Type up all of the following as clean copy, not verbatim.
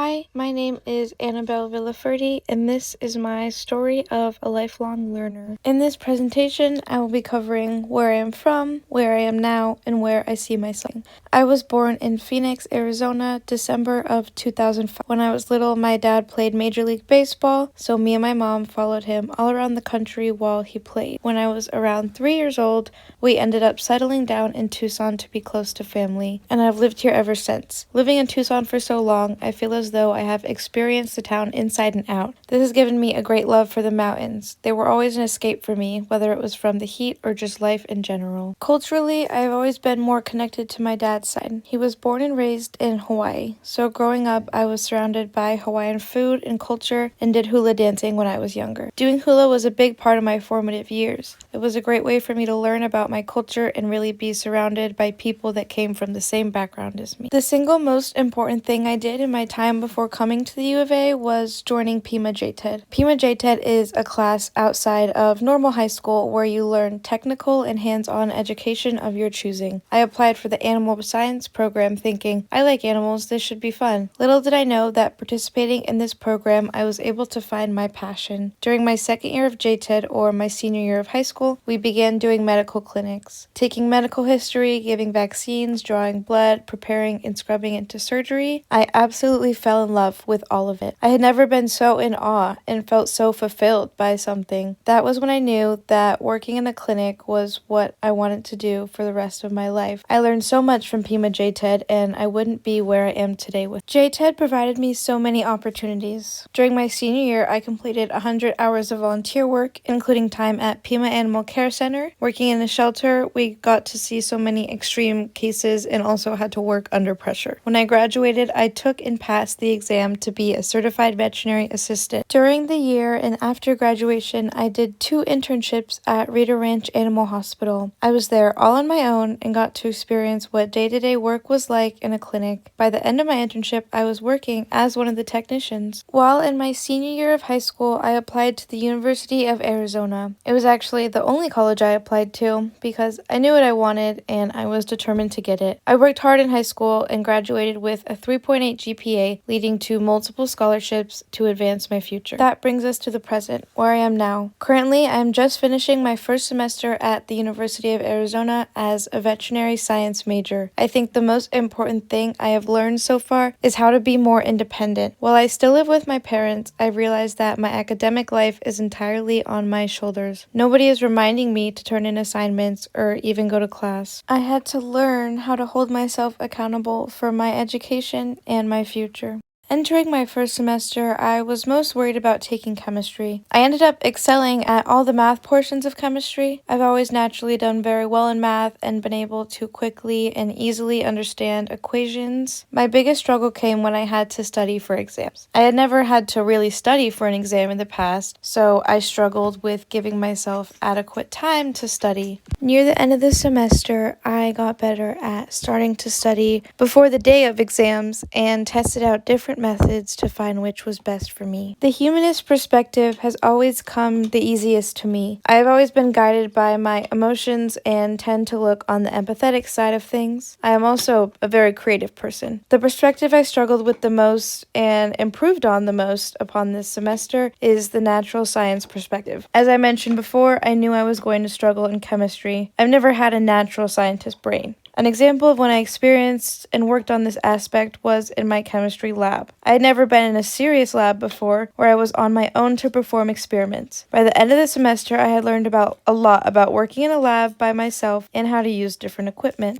Hi, my name is Annabelle Villaferti, and this is my story of a lifelong learner. In this presentation, I will be covering where I am from, where I am now, and where I see myself. I was born in Phoenix, Arizona, December of 2005. When I was little, my dad played Major League Baseball, so me and my mom followed him all around the country while he played. When I was around 3 years old, we ended up settling down in Tucson to be close to family, and I've lived here ever since. Living in Tucson for so long, I feel as though I have experienced the town inside and out. This has given me a great love for the mountains. They were always an escape for me, whether it was from the heat or just life in general. Culturally, I've always been more connected to my dad's side. He was born and raised in Hawaii, so growing up, I was surrounded by Hawaiian food and culture and did hula dancing when I was younger. Doing hula was a big part of my formative years. It was a great way for me to learn about my culture and really be surrounded by people that came from the same background as me. The single most important thing I did in my time before coming to the U of A was joining Pima JTED. Pima JTED is a class outside of normal high school where you learn technical and hands-on education of your choosing. I applied for the animal science program thinking, I like animals, this should be fun. Little did I know that participating in this program, I was able to find my passion. During my second year of JTED, or my senior year of high school, we began doing medical clinics, taking medical history, giving vaccines, drawing blood, preparing and scrubbing into surgery. I absolutely fell in love with all of it. I had never been so in awe and felt so fulfilled by something. That was when I knew that working in a clinic was what I wanted to do for the rest of my life. I learned so much from Pima JTED, and I wouldn't be where I am today with JTED. Provided me so many opportunities. During my senior year, I completed 100 hours of volunteer work, including time at Pima Animal Care Center. Working in a shelter, we got to see so many extreme cases and also had to work under pressure. When I graduated, I took and passed the exam to be a certified veterinary assistant. During the year and after graduation, I did 2 internships at Rita Ranch Animal Hospital. I was there all on my own and got to experience what day-to-day work was like in a clinic. By the end of my internship, I was working as one of the technicians. While in my senior year of high school, I applied to the University of Arizona. It was actually the only college I applied to because I knew what I wanted and I was determined to get it. I worked hard in high school and graduated with a 3.8 GPA, leading to multiple scholarships to advance my future. That brings us to the present, where I am now. Currently, I am just finishing my first semester at the University of Arizona as a veterinary science major. I think the most important thing I have learned so far is how to be more independent. While I still live with my parents, I realized that my academic life is entirely on my shoulders. Nobody is reminding me to turn in assignments or even go to class. I had to learn how to hold myself accountable for my education and my future. Entering my first semester, I was most worried about taking chemistry. I ended up excelling at all the math portions of chemistry. I've always naturally done very well in math and been able to quickly and easily understand equations. My biggest struggle came when I had to study for exams. I had never had to really study for an exam in the past, so I struggled with giving myself adequate time to study. Near the end of the semester, I got better at starting to study before the day of exams and tested out different methods to find which was best for me. The humanist perspective has always come the easiest to me. I've always been guided by my emotions and tend to look on the empathetic side of things. I am also a very creative person. The perspective I struggled with the most and improved on the most upon this semester is the natural science perspective. As I mentioned before, I knew I was going to struggle in chemistry. I've never had a natural scientist brain. An example of when I experienced and worked on this aspect was in my chemistry lab. I had never been in a serious lab before where I was on my own to perform experiments. By the end of the semester, I had learned a lot about working in a lab by myself and how to use different equipment.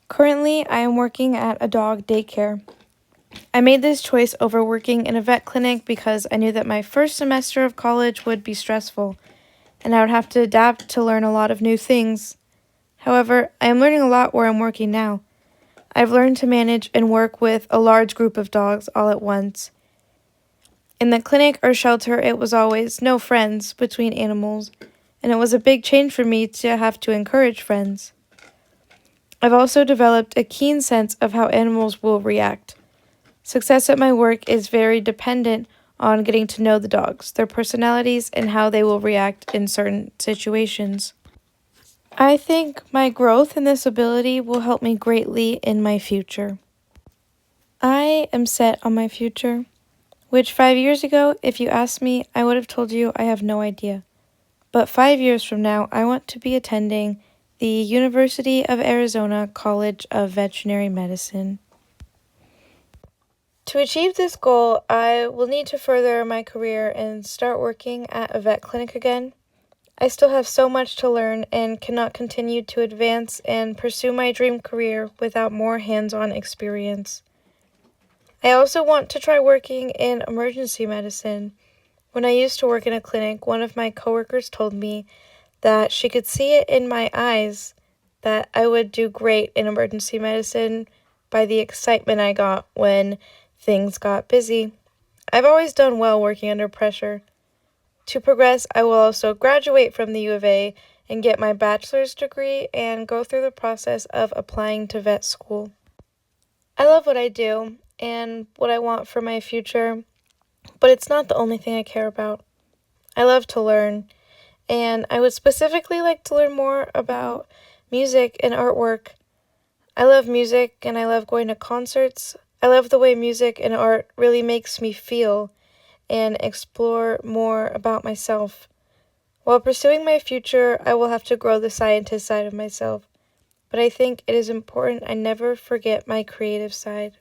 Currently, I am working at a dog daycare. I made this choice over working in a vet clinic because I knew that my first semester of college would be stressful, and I would have to adapt to learn a lot of new things. However, I am learning a lot where I'm working now. I've learned to manage and work with a large group of dogs all at once. In the clinic or shelter, it was always no friends between animals, and it was a big change for me to have to encourage friends. I've also developed a keen sense of how animals will react. Success at my work is very dependent on getting to know the dogs, their personalities, and how they will react in certain situations. I think my growth in this ability will help me greatly in my future. I am set on my future, which 5 years ago, if you asked me, I would have told you I have no idea. But 5 years from now, I want to be attending the University of Arizona College of Veterinary Medicine. To achieve this goal, I will need to further my career and start working at a vet clinic again. I still have so much to learn and cannot continue to advance and pursue my dream career without more hands-on experience. I also want to try working in emergency medicine. When I used to work in a clinic, one of my coworkers told me that she could see it in my eyes that I would do great in emergency medicine by the excitement I got when things got busy. I've always done well working under pressure. To progress, I will also graduate from the U of A and get my bachelor's degree and go through the process of applying to vet school. I love what I do and what I want for my future, but it's not the only thing I care about. I love to learn, and I would specifically like to learn more about music and artwork. I love music and I love going to concerts. I love the way music and art really makes me feel and explore more about myself. While pursuing my future, I will have to grow the scientist side of myself, but I think it is important I never forget my creative side.